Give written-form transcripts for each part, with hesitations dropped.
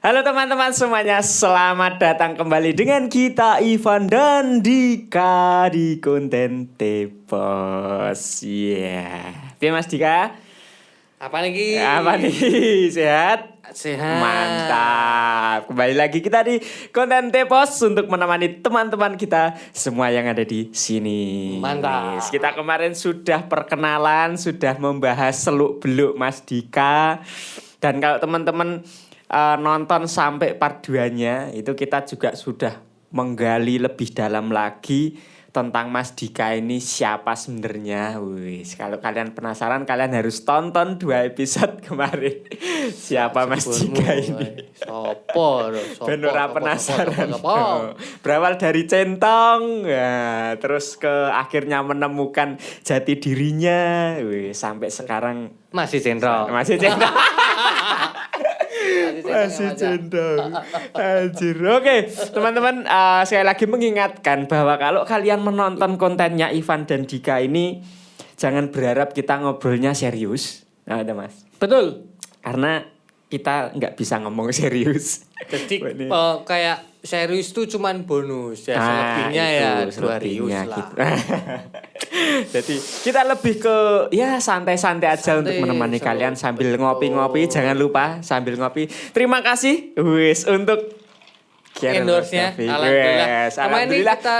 Halo teman-teman semuanya, selamat datang kembali dengan kita Ivan dan Dika di konten Tepos. Iya, Mas Dika? Apa nih? Apa nih? Sehat? Sehat. Mantap. Kembali lagi kita di konten Tepos untuk menemani teman-teman kita semua yang ada di sini. Mantap. Kita kemarin sudah perkenalan, sudah membahas seluk-beluk Mas Dika. Dan kalau teman-teman nonton sampai part 2-nya, itu kita juga sudah menggali lebih dalam lagi tentang Mas Dika ini siapa sebenarnya. Wis, kalau kalian penasaran kalian harus tonton 2 episode kemarin. Siapa Mas Dika ini? Sopo. Ben ora penasaran. Berawal dari centong, ya, terus ke akhirnya menemukan jati dirinya. Wis, sampai sekarang masih central. Masih centong. Masih centong. Anjir. Oke, teman-teman, sekali lagi mengingatkan bahwa kalau kalian menonton kontennya Ivan dan Dika ini, jangan berharap kita ngobrolnya serius. Nah, ada Mas. Betul. Karena kita nggak bisa ngomong serius. Jadi kayak serius itu cuman bonus ya, selebihnya itu, ya selebihnya 2 rius gitu. Jadi kita lebih ke ya santai-santai aja untuk menemani kalian sambil ngopi-ngopi. Jangan lupa sambil ngopi. Terima kasih wis untuk endorse-nya. Alhamdulillah. Kemarin ini kita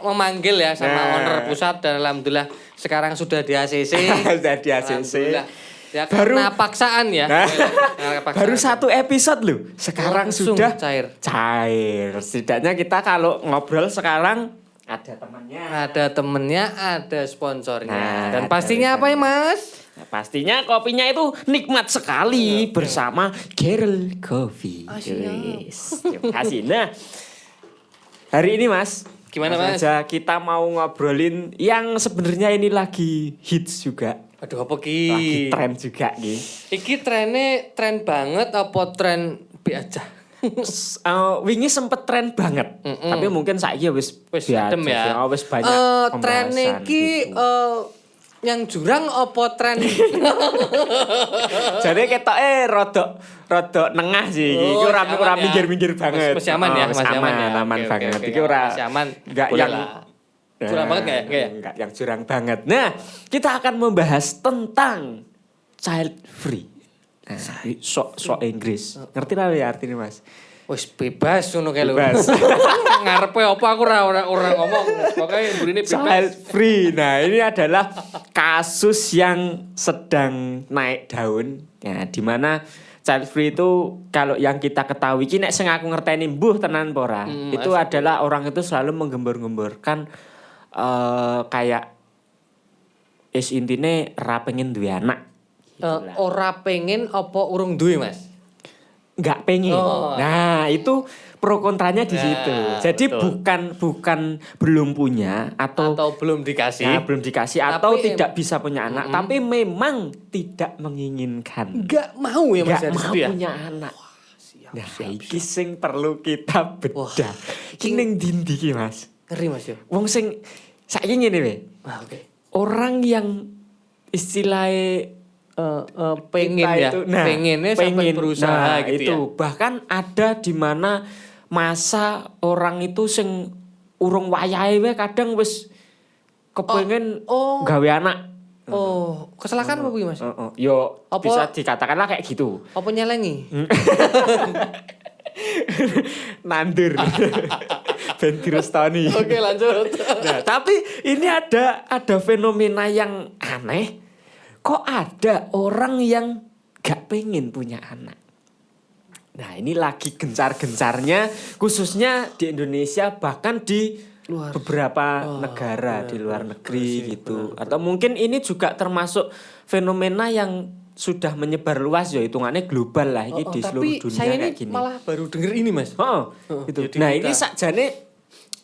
memanggil ya sama owner pusat dan alhamdulillah sekarang sudah di ACC. Sudah di ACC. Ya, karena paksaan ya. Baru 1 episode loh. Sekarang sudah cair. Setidaknya kita kalau ngobrol sekarang ada temannya. Ada temennya, ada sponsornya. Nah, dan pastinya apa ya Mas? Nah, pastinya kopinya itu nikmat sekali bersama Gerald Coffee. Yes. Terima kasih. Nah, hari ini Mas, gimana Mas? Kita mau ngobrolin yang sebenarnya ini lagi hits juga. Aduh apa ki? Lagi tren juga ki. Iki trennya tren banget apa tren B aja? Wingi sempet tren banget. Tapi mungkin saiki wis adem ya. Wis banyak pembahasan. Tren iki yang jurang apa tren? Jadi ketoke rada nengah sih iki. Iki ora minggir-minggir banget. Masih aman ya, masih aman ya. Aman banget. Iki ora masih aman. Enggak yang jurang banget enggak ya? Enggak yang jurang banget. Nah, kita akan membahas tentang child free. Sok Inggris. Ngerti lah ya artinya Mas? Wis bebas ngono kae lho. Bebas. Ngarepe apa aku ora ngomong. Pokoke burine bebas. Child free. Nah, ini adalah kasus yang sedang naik daun. Ya, di mana child free itu kalau yang kita ketahui ki nek sing aku ngerteni mbuh tenan pora. Itu adalah orang itu selalu menggembor-gemborkan kayak intine ra pengen duwe anak. Ora pengen apa urung duwe Mas? Enggak pengen. Nah, itu pro kontranya di situ. Jadi betul. bukan belum punya atau belum dikasih. Ya, belum dikasih atau tidak bisa punya anak, tapi memang tidak menginginkan. Enggak mau ya Mas. Enggak mau punya anak. Nah, iki sing perlu kita bedah. Ki ning ndi ki Mas? Ngeri Mas ya. Wong sing saiki ngene we. Orang yang istilahnya pengen ya, itu, pengennya sampai berusaha gitu itu. ya. Bahkan ada di mana masa orang itu sing urung wayahe we kadang wis kepengen gawe anak. Kecelakaan apa Mas? Yo bisa dikatakanlah kayak gitu. Apa nyelengi? Nandur. Ben direstani. Oke, lanjut. Nah, tapi ini ada fenomena yang aneh. Kok ada orang yang gak pengen punya anak? Nah, ini lagi gencar-gencarnya khususnya di Indonesia bahkan di beberapa negara di luar negeri gitu. Atau mungkin ini juga termasuk fenomena yang sudah menyebar luas ya, hitungannya global lah ini di seluruh dunia saya ini kayak gini. malah baru denger ini Mas. Gitu. Nah, ini sakjane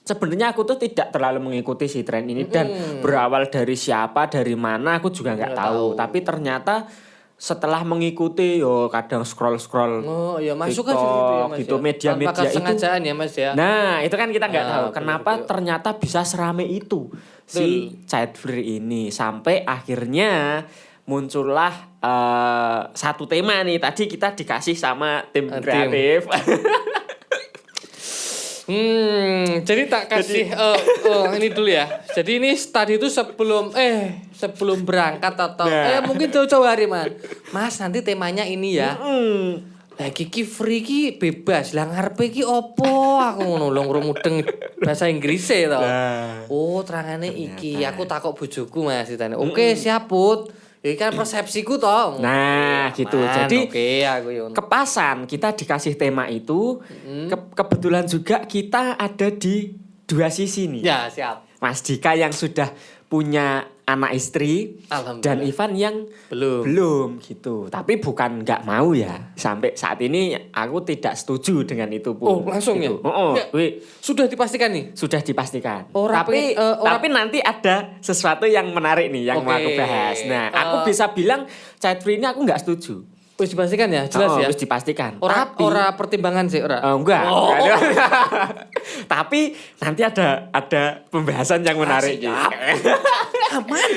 sebenarnya aku tuh tidak terlalu mengikuti si tren ini dan berawal dari siapa, dari mana aku juga nggak tahu. Tapi ternyata setelah mengikuti yo kadang scroll masuk TikTok, aja gitu ya Mas. Gitu, media-media itu sengajaan ya Mas ya. Nah, itu kan kita nggak tahu kenapa ternyata bisa serame itu si child free ini sampai akhirnya muncullah satu tema nih. Tadi kita dikasih sama tim kreatif. Jadi tak kasih ini dulu ya. Jadi ini tadi itu sebelum berangkat atau mungkin jauh-jauh hari Mas nanti temanya ini ya. Kiki free ki bebas lah ngarepe ki opo aku ngono lho mudeng bahasa Inggris to. Oh, terangane iki aku takok bojoku Mas ditane. Oke, siap Put. Iki kan persepsiku toh. Nah, gitu. Jadi aku yo. Kepasan kita dikasih tema itu. Kebetulan juga kita ada di dua sisi nih. Ya, siap. Mas Dika yang sudah punya anak istri dan Ivan yang belum gitu. Tapi bukan nggak mau ya. Sampai saat ini aku tidak setuju dengan itu pun. Oh, langsung gitu. Ya. Sudah dipastikan nih. Sudah dipastikan. Tapi nanti ada sesuatu yang menarik nih yang mau aku bahas. Nah, aku bisa bilang child free ini aku nggak setuju. Wis dipastikan ya, jelas ya. Wis dipastikan. Ora pertimbangan sih, ora. Enggak. Tapi nanti ada pembahasan yang menarik. Aman.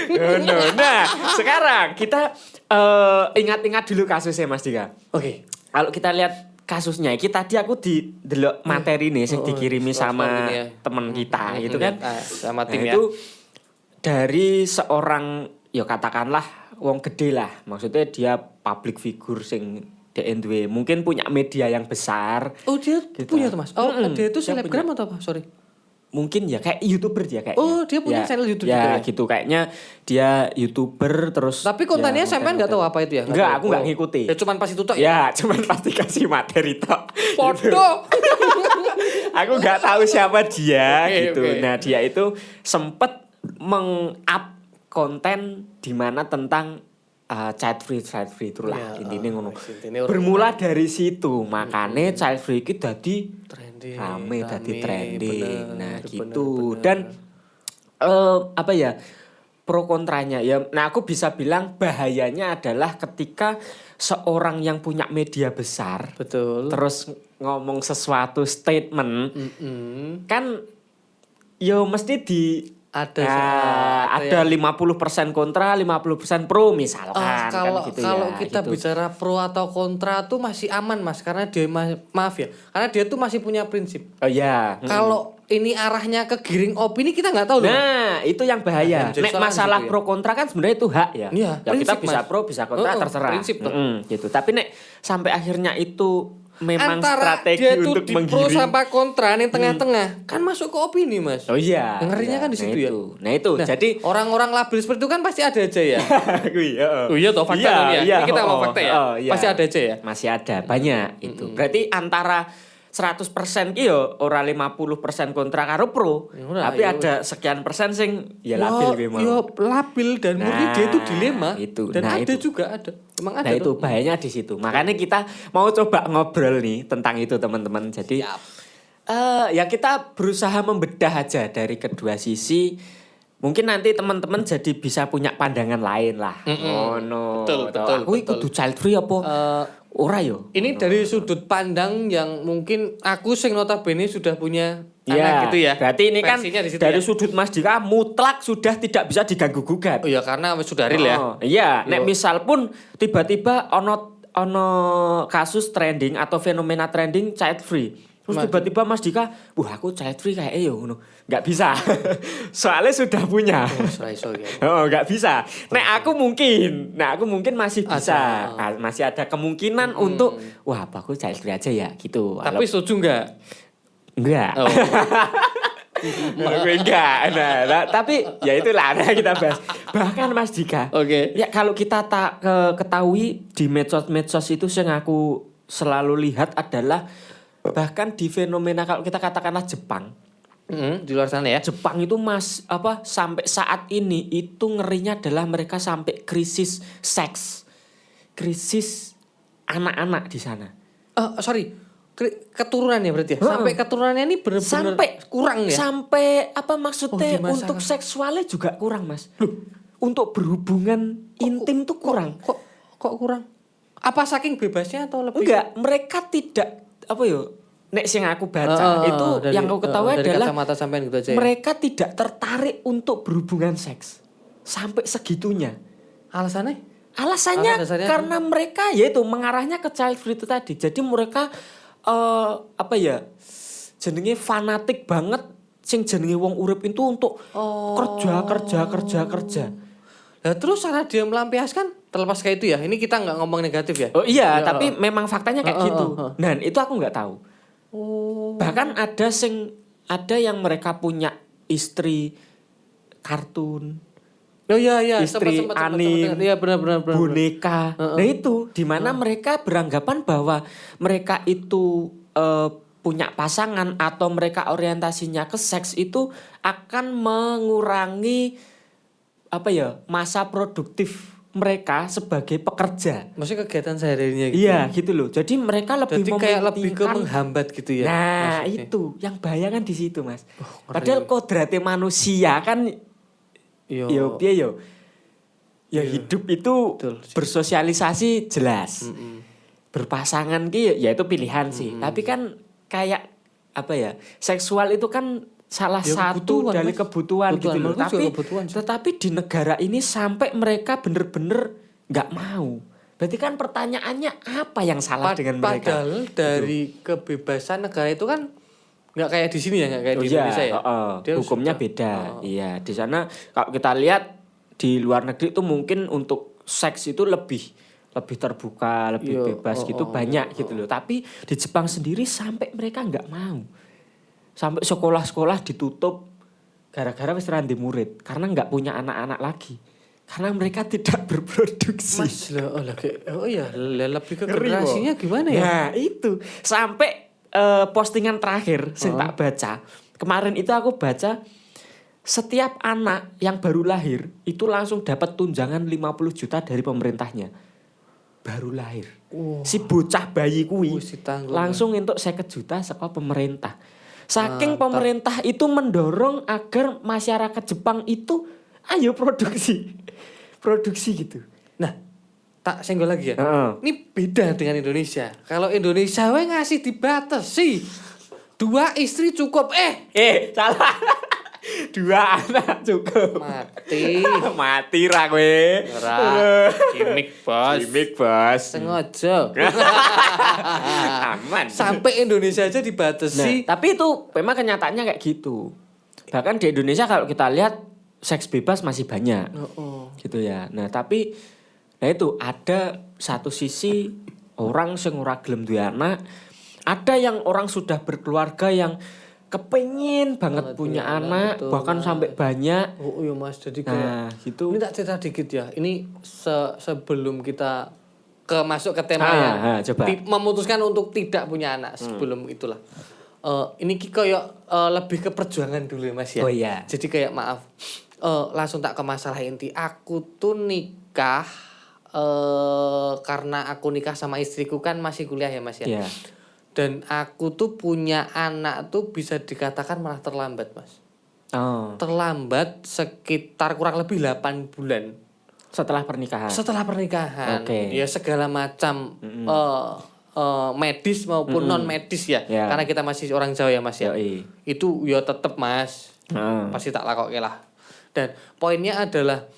Nah, sekarang kita ingat-ingat dulu kasusnya Mas Dika. Oke. Kalau kita lihat kasusnya, tadi aku delok materi nih yang dikirimi sama teman kita gitu kan. Sama tim ya. Itu dari seorang ya katakanlah wong gede lah, maksudnya dia public figure sing duwe mungkin punya media yang besar. Oh, dia gitu. Punya tuh Mas. Oh, dia itu selebgram atau apa? Sorry. Mungkin ya kayak YouTuber dia kayaknya. Oh, dia punya channel YouTube ya, gitu kayaknya dia YouTuber terus. Tapi kontennya sampean enggak tahu apa itu ya? Enggak, aku enggak ngikuti. Ya cuman pas itu tok ya. Cuman pasti kasih materi tok. Foto. Aku enggak tahu siapa dia gitu. Nah, dia itu sempet meng-up konten di mana tentang child free itulah intinya ngono. Bermula dari situ, makanya child free iki dadi rame dadi trending. Nah, gitu. Dan apa ya? Pro kontranya ya. Nah, aku bisa bilang bahayanya adalah ketika seorang yang punya media besar, betul, terus ngomong sesuatu statement, kan yo mesti ada 50% kontra, 50% pro misalkan. Kalau kan gitu kalau ya, kita gitu. bicara pro atau kontra tuh masih aman Mas, karena dia maaf ya, karena dia tuh masih punya prinsip. Oh iya. Kalau ini arahnya ke giring opini kita nggak tahu loh. Nah, itu yang bahaya. Nek masalah pro kontra kan sebenarnya itu hak ya. Iya, Ya kita bisa Mas. pro, bisa kontra terserah. Prinsip tuh. Gitu. Tapi nek sampai akhirnya itu memang antara strategi dia tuh untuk di pro menggiring sama kontra yang tengah-tengah kan masuk ke opini Mas. Oh iya. Ngerinya kan di situ ya. Nah itu jadi orang-orang label seperti itu kan pasti ada aja ya. Oh iya toh fakta ya. Ini kita mau fakta ya. Iya. Pasti ada aja ya. Masih ada banyak itu. Berarti antara 100% ki yo ora 50% kontra karo pro. Tapi ada sekian persen sing ya labil kuwi mau. Yo labil dan murni dia itu dilema. Itu. Dan nah, ada itu. juga ada. Emang ada. Nah itu bahayanya di situ. Makanya kita mau coba ngobrol nih tentang itu teman-teman. Jadi ya kita berusaha membedah aja dari kedua sisi. Mungkin nanti teman-teman jadi bisa punya pandangan lain lah. Oh no. Betul. Aku kudu child free apa? Ora yo. Ini dari sudut pandang yang mungkin aku sing notabene sudah punya anak gitu ya. Berarti ini kan dari sudut Mas Dika mutlak sudah tidak bisa diganggu gugat. Oh ya karena sudah real ya. Iya, nek misal pun tiba-tiba ono kasus trending atau fenomena trending child free. Terus tiba-tiba Mas Dika, wah aku child free kayak yo ngono. Enggak bisa. Soalnya sudah punya. Enggak bisa. Nek aku mungkin masih bisa. Masih ada kemungkinan untuk wah apa aku child free aja ya gitu. Tapi setuju enggak? Enggak. Oh. Enggak. Nah, tapi ya itulah kita bahas. Bahkan Mas Dika. Ya kalau kita tak ketahui di medsos itu yang aku selalu lihat adalah bahkan di fenomena kalau kita katakanlah Jepang. Di luar sana ya. Jepang itu sampai saat ini itu ngerinya adalah mereka sampai krisis seks. Krisis anak-anak di sana. Keturunan ya berarti ya. Sampai keturunannya ini benar-benar kurang ya. Sampai maksudnya untuk seksualnya juga kurang, Mas. Untuk berhubungan intim tuh kurang. Kok kurang? Apa saking bebasnya atau lebih? Enggak, mereka tidak nek sing aku baca itu yang aku ketahui adalah gitu aja ya? Mereka tidak tertarik untuk berhubungan seks sampai segitunya. Alasannya? Alasannya Dasarnya karena mereka yaitu mengarahnya ke child free itu tadi. Jadi mereka apa ya? Jenenge fanatik banget sing jenenge wong urip itu untuk kerja. Nah, terus cara dia melampiaskan terlepas kayak itu ya. Ini kita nggak ngomong negatif ya. Oh iya, tapi memang faktanya kayak gitu. Heeh. Dan itu aku nggak tahu. Bahkan ada yang mereka punya istri kartun, Oh iya, istri anime, iya benar. boneka. Nah itu di mana mereka beranggapan bahwa mereka itu punya pasangan atau mereka orientasinya ke seks itu akan mengurangi apa ya masa produktif mereka sebagai pekerja. Maksudnya kegiatan sehari-harinya gitu. Iya gitu loh. Jadi mereka lebih Jadi kayak lebih ke mementingkan. menghambat gitu ya. Nah maksudnya. itu yang bahaya kan di situ mas. ngeri. Padahal kodratnya manusia kan yo piye yo. Ya hidup itu Betul sih. bersosialisasi jelas. Berpasangan ki ya itu pilihan sih. Tapi kan kayak apa ya? Seksual itu kan salah Ya, satu kebutuhan, dari Mas. kebutuhan gitu loh. Menurutku juga Tapi kebutuhan sih. tetapi di negara ini sampai mereka bener-bener nggak mau. Berarti kan pertanyaannya apa yang salah dengan mereka? Padahal dari kebebasan negara itu kan nggak kayak di sini ya, nggak kayak di Indonesia ya. Dia Hukumnya suka- beda. Iya, di sana kalau kita lihat di luar negeri itu mungkin untuk seks itu lebih terbuka, lebih Iya, bebas gitu banyak gitu loh. Tapi di Jepang sendiri sampai mereka nggak mau. Sampai sekolah-sekolah ditutup gara-gara wis ra ndek murid karena nggak punya anak-anak lagi. Karena mereka tidak berproduksi. Mas lebih ke Ngeri, generasinya Bo. gimana ya? Nah itu sampai postingan terakhir yang tak baca kemarin itu aku baca setiap anak yang baru lahir itu langsung dapat tunjangan 50 juta dari pemerintahnya baru lahir. Si bocah bayi kuwi Wis ditanggung, langsung untuk 50 juta sekolah pemerintah. Saking Mantap. pemerintah itu mendorong agar masyarakat Jepang itu ayo produksi gitu. Nah, tak senggol lagi ya. Heeh. Ini beda dengan Indonesia. Kalau Indonesia we ngasih dibatasi. 2 istri cukup. Salah. 2 anak cukup. Mati ra kowe. Ora. Gimik, Bos. Sengaja. Aman. Sampai Indonesia aja dibatasi. Nah, tapi itu memang kenyataannya kayak gitu. Bahkan di Indonesia kalau kita lihat seks bebas masih banyak. Gitu ya. Nah, tapi nah itu ada satu sisi orang sing ora gelem duwe anak, ada yang orang sudah berkeluarga yang kepengin banget punya anak, betul, bahkan sampai banyak. Oh iya Mas, jadi kayak Nah, gitu. ini tak cerita dikit ya. Ini sebelum kita masuk ke tema ya. Coba. Memutuskan untuk tidak punya anak sebelum itulah. Ini kayak lebih ke perjuangan dulu ya Mas ya. Oh iya. Jadi kayak maaf. Langsung tak ke masalah inti. Aku tuh nikah karena aku nikah sama istriku kan masih kuliah ya Mas ya. Iya. Dan aku tuh punya anak tuh bisa dikatakan malah terlambat Mas. Oh, Terlambat sekitar kurang lebih 8 bulan setelah pernikahan. setelah pernikahan. Oke. Ya segala macam medis maupun non medis ya. Ya. Karena kita masih orang Jawa ya Mas ya. Yoi. Itu ya tetep Mas. Pasti tak lakoke lah. Dan poinnya adalah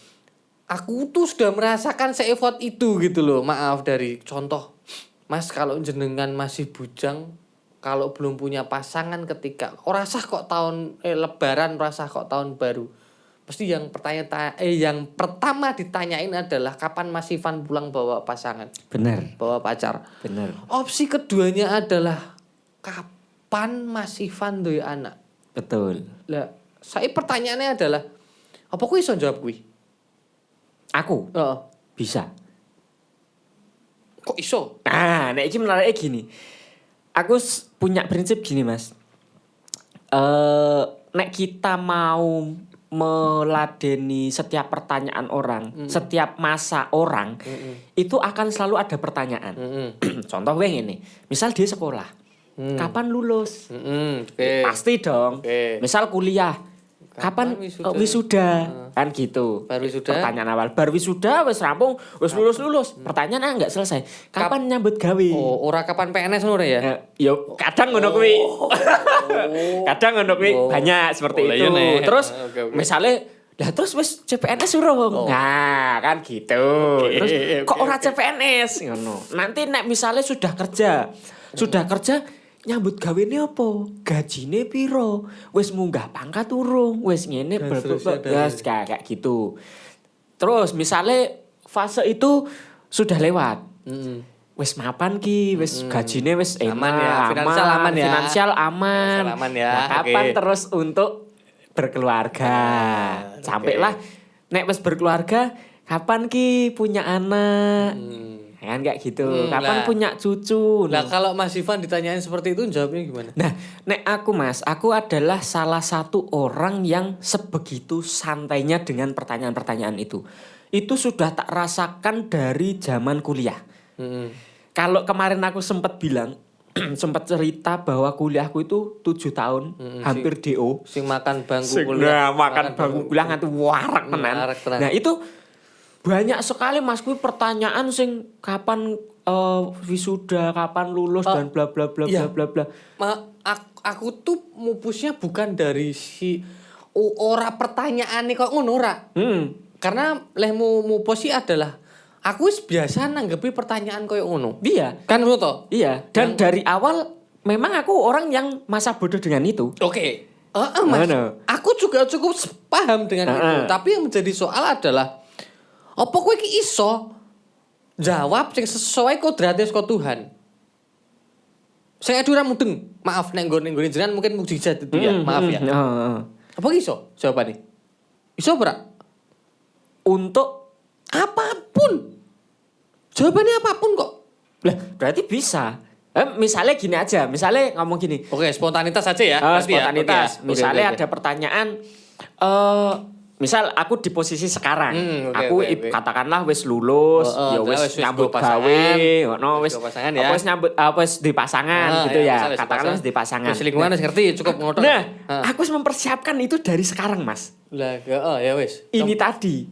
aku tuh sudah merasakan se-effort itu gitu loh. Maaf dari contoh Mas kalau jenengan masih bujang, kalau belum punya pasangan ketika rasah kok tahun lebaran, rasah kok tahun baru. Pasti yang yang pertama ditanyain adalah kapan Mas Ivan pulang bawa pasangan, Benar. bawa pacar. Benar. Opsi keduanya adalah kapan Mas Ivan duwe anak. Betul. Lah, saya pertanyaannya adalah apa kuwi iso jawab kuwi? Aku Heeh. bisa. Kok iso? Nah, nek iki menariknya gini. Aku punya prinsip gini, Mas. Nek kita mau meladeni setiap pertanyaan orang, setiap masa orang, itu akan selalu ada pertanyaan. Contoh gue ngene, misal dia sekolah, kapan lulus? Oke. Pasti dong. Oke. Misal kuliah, kapan wisuda? Kan gitu. Baru wisuda? Pertanyaan awal, baru wisuda wis rampung, wis lulus. Pertanyaan enggak selesai. Kapan nyambut gawe? Oh, ora kapan PNS ngono ya? Yo kadang ngono kuwi. Kadang ngono kuwi banyak seperti Oh, itu. iya, Nek. Terus Oke. misalnya Lah terus wis CPNS urung. Nah, kan gitu. Terus kok ora CPNS ngono. Nanti nek misalnya sudah kerja nyambut gawene apa? Gajine piro? Wis munggah pangkat urung? Wis ngene kayak gitu. Terus misalnya fase itu sudah lewat. Wis mapan ki, wis gajine wis aman ya, finansial aman ya. Finansial aman. Finansial aman ya. Nah, kapan Oke. terus untuk berkeluarga? Sampailah nek wis berkeluarga, kapan ki punya anak? Kan kayak gitu. Kapan lah. punya cucu? Nah, kalau Mas Ivan ditanyain seperti itu jawabnya gimana? Nah, nek aku Mas, aku adalah salah satu orang yang sebegitu santainya dengan pertanyaan-pertanyaan itu. Itu sudah tak rasakan dari zaman kuliah. Kalau kemarin aku sempat bilang, sempat cerita bahwa kuliahku itu 7 tahun, hampir DO. Sing makan bangku Nah, kuliah. makan bangku kuliah nganti warak tenan. warak tenan. Nah, itu banyak sekali Mas kuwi pertanyaan sing kapan wisuda, kapan lulus dan bla bla bla iya. bla bla bla. Aku tuh mupusnya bukan dari si ora pertanyaan nih kok ngono ora. Karena lehmu mupus sih adalah aku wis biasa nanggepi pertanyaan koyo ngono. Iya. Kan ngono to? Iya, dan dari awal memang aku orang yang masa bodoh dengan itu. Oke. Mas. Mana? Aku juga cukup paham dengan itu. Tapi yang menjadi soal adalah apa kowe iki iso jawab sing sesuai kodrate saka Tuhan. Saya ora mudeng. Maaf nek nggone jenengan mungkin mukjizat itu ya. Maaf ya. Apa iso jawabane? Iso ora? Untuk Apapun. Jawabannya apapun kok. lah berarti bisa. Misalnya gini aja, misalnya ngomong gini. Oke, spontanitas aja ya. Berarti ya? Spontanitas. Oke, Misalnya oke. ada pertanyaan misal aku di posisi sekarang. Aku katakanlah wis lulus, ya wis nyambut gawe, ngono wis pasangan ya. wis nyambut wis di pasangan gitu ya. misalnya Katakanlah wis di pasangan. Wis lingkungan wis ngerti cukup ngono. Nah, aku wis mempersiapkan itu dari sekarang, Mas. Lah, ya wis. Ini tadi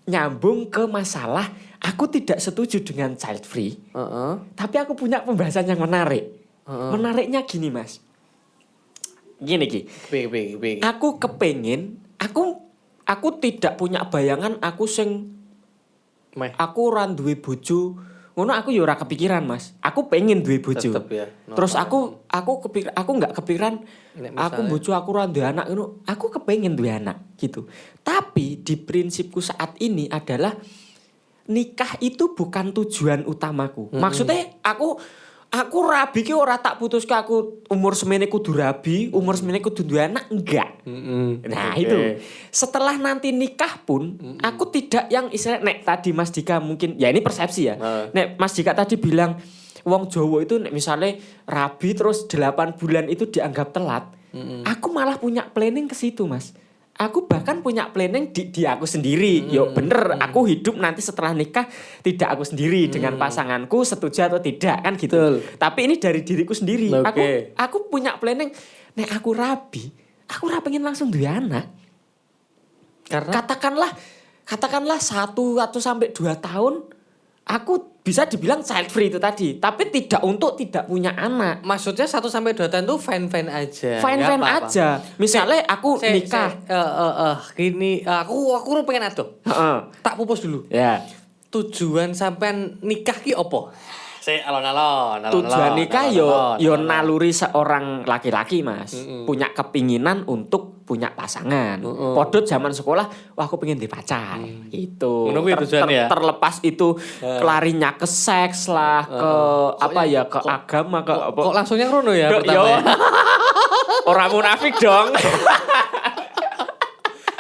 nyambung ke masalah aku tidak setuju dengan child free. Tapi aku punya pembahasan yang menarik. Menariknya gini, Mas. Gini Ki. Aku kepengen, aku tidak punya bayangan aku sing aku ora duwe bojo. Ngono aku ya ora kepikiran, Mas. Aku pengen duwe bojo. Tetep ya. Terus aku enggak kepikiran aku bojo aku ora duwe anak ngono. Aku kepengen duwe anak gitu. Tapi di prinsipku saat ini adalah nikah itu bukan tujuan utamaku. Maksudnya aku rabi ki ora tak putuske aku umur semene kudu rabi, umur semene kudu duwe anak, enggak. Nah, itu. Setelah nanti nikah pun aku tidak yang istilah nek tadi Mas Dika mungkin ya ini persepsi ya. Nek Mas Dika tadi bilang wong Jawa itu nek misalnya rabi terus 8 bulan itu dianggap telat. Aku malah punya planning ke situ, Mas. Aku bahkan punya planning di aku sendiri. Yo bener, aku hidup nanti setelah nikah tidak aku sendiri dengan pasanganku, setuju atau tidak kan gitu. Tapi ini dari diriku sendiri. Aku punya planning. Nek aku rabi, aku ora pengen langsung duwe anak. Karena katakanlah 1 atau sampai 2 tahun aku bisa dibilang child free itu tadi, tapi tidak untuk tidak punya anak. Maksudnya 1 sampai 2 tahun tuh fine-fine aja. Fine-fine aja. Misalnya aku nikah. Gini, aku pengen ado. Tak pupus dulu. Ya. Tujuan sampean nikah ki opo? Saya alon-alon. Tujuan nikah yo naluri seorang laki-laki, Mas. Punya kepinginan untuk punya pasangan. Podot zaman sekolah, wah aku pengen dipacar. Gitu. Terlepas itu larinya ke seks lah, ke apa ya, ke agama, ke apa. Kok langsungnya rono ya pertama ya? Orang munafik dong.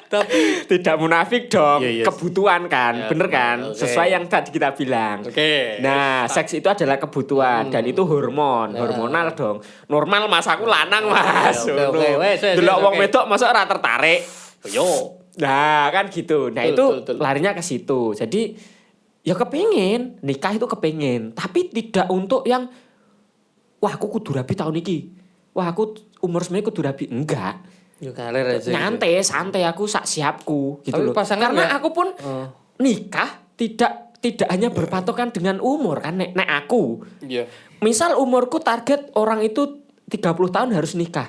Tapi tidak munafik dong, Yes. kebutuhan kan, bener kan, sesuai yang tadi kita bilang. Nah, seks itu adalah kebutuhan dan itu hormonal dong. Normal Mas, aku lanang Mas. Delok wong wedok masa ora tertarik. Yo. Nah, kan gitu. Nah, itu larinya ke situ. Jadi ya kepengen, nikah itu kepengen, tapi tidak untuk yang wah aku kudu rabi tahun iki. Wah aku umur semene kudu rabi, enggak. Yo ngalir aja. Nyantai, santai aku sak siapku gitu loh. Karena aku pun nikah tidak hanya berpatokan dengan umur kan nek aku. Iya. Misal umurku target orang itu 30 tahun harus nikah.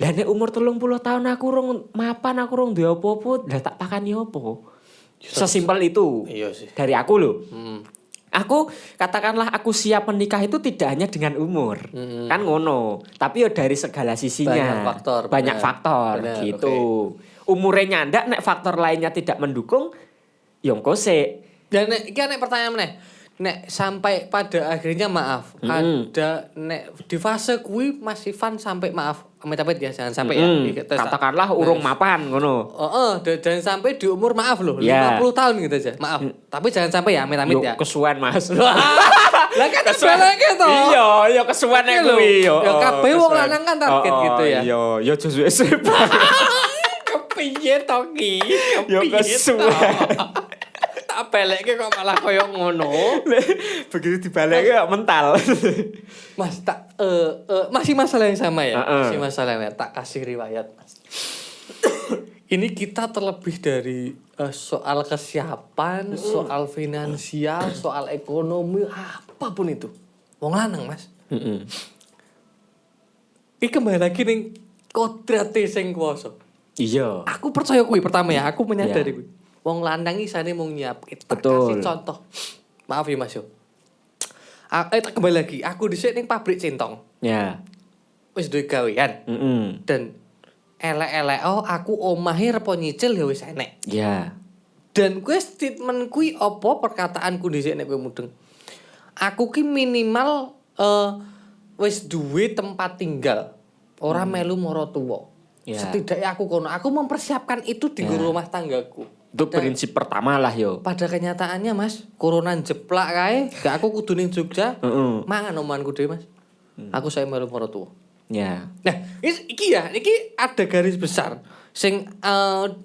Lah nek umur 30 tahun aku rong mapan, aku rong duwe apa-apa, lah tak pakani opo? Sesimpel itu. Iya sih. Dari aku loh. Hmm. Aku katakanlah aku siap menikah itu tidak hanya dengan umur. Kan ngono. Tapi ya dari segala sisinya. Banyak faktor bener, gitu. Umurnya nyandak nek faktor lainnya tidak mendukung yo engko sik. Dan iki nek pertanyaan meneh. Nek sampai pada akhirnya maaf, ada nek di fase kui Mas Ivan sampai maaf, amit-amit ya jangan sampai ya. Katakanlah urung mapan ngono. Dan sampai di umur maaf loh, Ya. 50 tahun gitu aja. Maaf. Tapi jangan sampai ya amit-amit Yo ya. kesuwen Mas. Lah kan sebeleke to. Iya, yo kesuwen nek Lho, kuwi yo. ya kabeh wong lanang kan target gitu ya. Iya, yo suwe Kepiye to ki? Yo kesuwen. Tak belekke kok malah koyo ngono. Begitu dibalik kok mental. Mas tak masih masalah yang sama ya. Heeh. Masih masalah yang tak kasih riwayat, Mas. Ini kita terlebih dari soal kesiapan, soal finansial, soal ekonomi, apapun itu. Wong lanang, Mas. Iki kembali lagi ning kodrate sing kuwasa. Iya. Aku percaya kuwi pertama ya, aku menyadari kuwi. Wong lanang isane mung nyiapke. Tak kasih contoh. Maaf ya Mas yo. Tak kembali lagi, aku dhisik ning pabrik centong. Ya. Wis duwe gawean. Dan elek-elek aku omahe repo nyicil ya wis enek. Ya. Dan kuwi statement kuwi apa perkataanku dhisik nek kowe mudeng. Aku ki minimal wis duwe tempat tinggal. Ora melu mara tuwa. Ya. Setidaknya aku kono, aku mempersiapkan itu di rumah tanggaku. Itu prinsip pertama lah yo. Pada kenyataannya Mas, corona jeplak kae, gak aku kudu ning Jogja. Mangan omonganku dhewe Mas. Aku saya melu mara tuwa. Ya. Nah, iki ada garis besar sing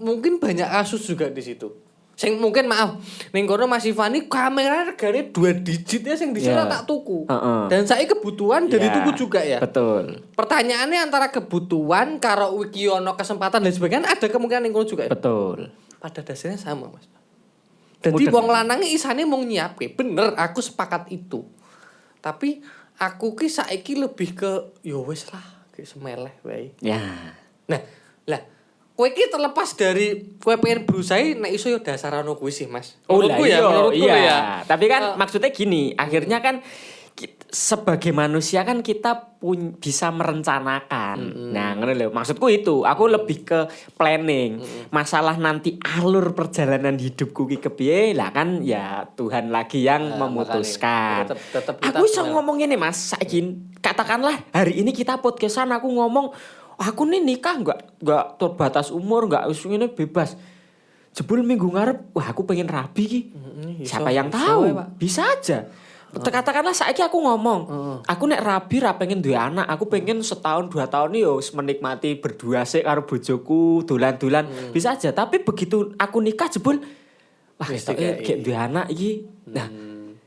mungkin banyak kasus juga di situ. Sing mungkin maaf, ning kono Mas Ivani kamera regane 2 digit ya sing disuruh tak tuku. Dan saya kebutuhan dari tuku juga ya. Betul. Pertanyaannya antara kebutuhan karo iki ono kesempatan dan sebagainya ada kemungkinan ning kono juga ya. Betul. Pada dasarnya sama Mas. Jadi wong lanang isane mung nyiapke. Bener, aku sepakat itu. Tapi aku ki saiki lebih ke ya wis lah, kayak semeleh wae. Ya. Nah, lah kowe iki terlepas dari kowe pengen berusaha nek iso ya dasarane kuwi sih, Mas. Menurutku ya. Tapi kan maksudnya gini, akhirnya kan sebagai manusia kan kita bisa merencanakan. Nah, ngono lho. Maksudku itu, aku lebih ke planning. Masalah nanti alur perjalanan hidupku ki kepiye, lah kan ya Tuhan lagi yang memutuskan. Tetep Aku iso ngomong ngene, Mas. Saiki katakanlah hari ini kita podcastan aku ngomong, aku nih nikah enggak terbatas umur, enggak wis ngene bebas. Jebul minggu ngarep, wah aku pengen rabi ki. Siapa yang tahu? Bisa aja. Katakanlah saiki aku ngomong, aku nek rabi ra pengen duwe anak, aku pengen setahun 2 tahun yo menikmati berdua sik karo bojoku, dolan-dolan. Bisa aja, tapi begitu aku nikah jebul wah kayak duwe anak iki. Nah,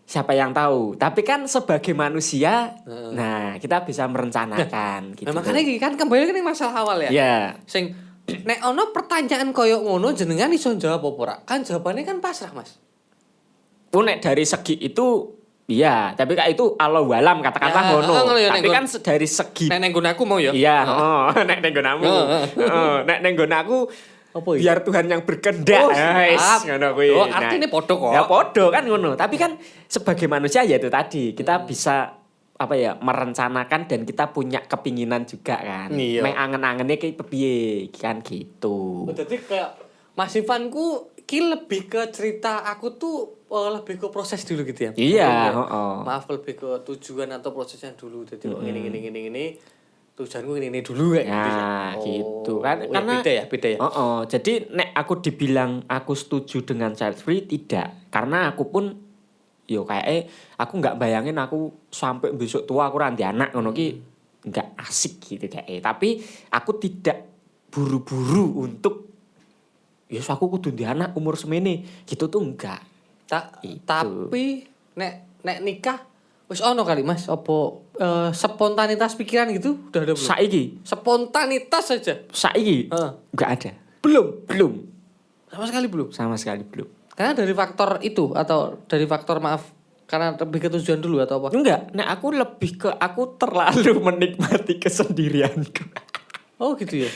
siapa yang tahu? Tapi kan sebagai manusia, nah kita bisa merencanakan gitu. Nah, makanya iki kan kembali ke masalah awal ya. Iya. Sing nek ono pertanyaan koyo ngono jenengan iso jawab apa ora? Kan jawabannya kan pasrah, Mas. Nek dari segi itu iya, tapi kayak itu Allah walam katakanlah Ya, ngono. ya, Tapi kan dari segi nek neng aku mau ya. iya, nek neng nggonamu. Nek neng nggonaku Apa iki? biar Tuhan yang berkehendak. Siap. Ngono kuwi. Oh, artinya podo kok. Ya podo kan ngono. Tapi kan sebagai manusia ya itu tadi, kita bisa apa ya merencanakan dan kita punya kepinginan juga kan. Iya. Mek angen-angennya kayak piye kan gitu. Jadi kayak Mas Ivanku ki lebih ke cerita aku tuh lebih ke proses dulu gitu ya. Iya, Maaf lebih ke tujuan atau prosesnya dulu. Jadi gini tujuanku ini dulu kayak gitu. Nah, gitu kan. Oh, Karena beda ya. Jadi nek aku dibilang aku setuju dengan child free tidak. Karena aku pun yo kayak aku nggak bayangin aku sampai besok tua aku ranti anak ngono ki nggak asik gitu kayak. Tapi aku tidak buru-buru untuk ya aku kudu di anak umur semene gitu tuh enggak. Tapi nek nikah wis ono kali Mas apa spontanitas pikiran gitu udah ada belum? Saiki Spontanitas saja. Saiki enggak ada. Belum. Sama sekali belum. Karena dari faktor itu atau dari faktor maaf karena lebih ke tujuan dulu atau apa? Enggak, nek aku lebih ke aku terlalu menikmati kesendirianku. Oh gitu ya.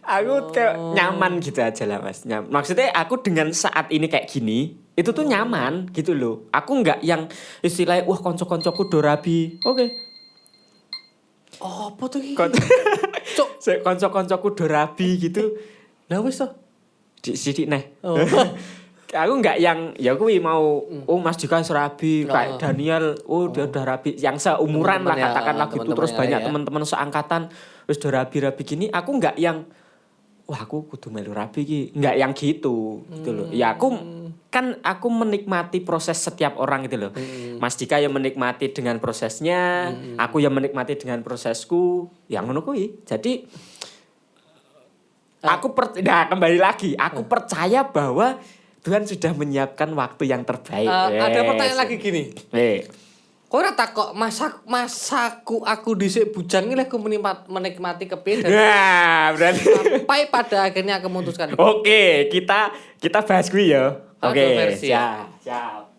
aku kayak nyaman gitu aja lah Mas. Maksudnya aku dengan saat ini kayak gini, itu tuh nyaman gitu loh. Aku nggak yang istilahnya wah konco-koncoku do rabi. Oke. Oh, apa tuh iki? Cuk, konco-koncoku do rabi gitu. Lah wis to. Sidik neh. Oh. Aku nggak yang ya kuwi mau Mas Dika rabi kayak Oh. Daniel dia udah rabi yang seumuran lah Teman-teman ya, katakanlah gitu teman-teman terus yang banyak lain ya. teman-teman seangkatan wis udah rabi gini aku nggak yang wah aku kudu melu rabi ki nggak yang gitu gitu loh ya aku menikmati proses setiap orang gitu loh. Mas Dika yang menikmati dengan prosesnya aku yang menikmati dengan prosesku yang ngono kuwi jadi kembali lagi aku percaya bahwa Tuhan sudah menyiapkan waktu yang terbaik. Ada pertanyaan lagi gini. Kok ora takok masaku aku dhisik bujang iki lek aku menikmati kepiye dan Nah, berarti sampai pada akhirnya aku memutuskan. Oke, kita bahas kuwi ya. Oke, Oke, versi. siap.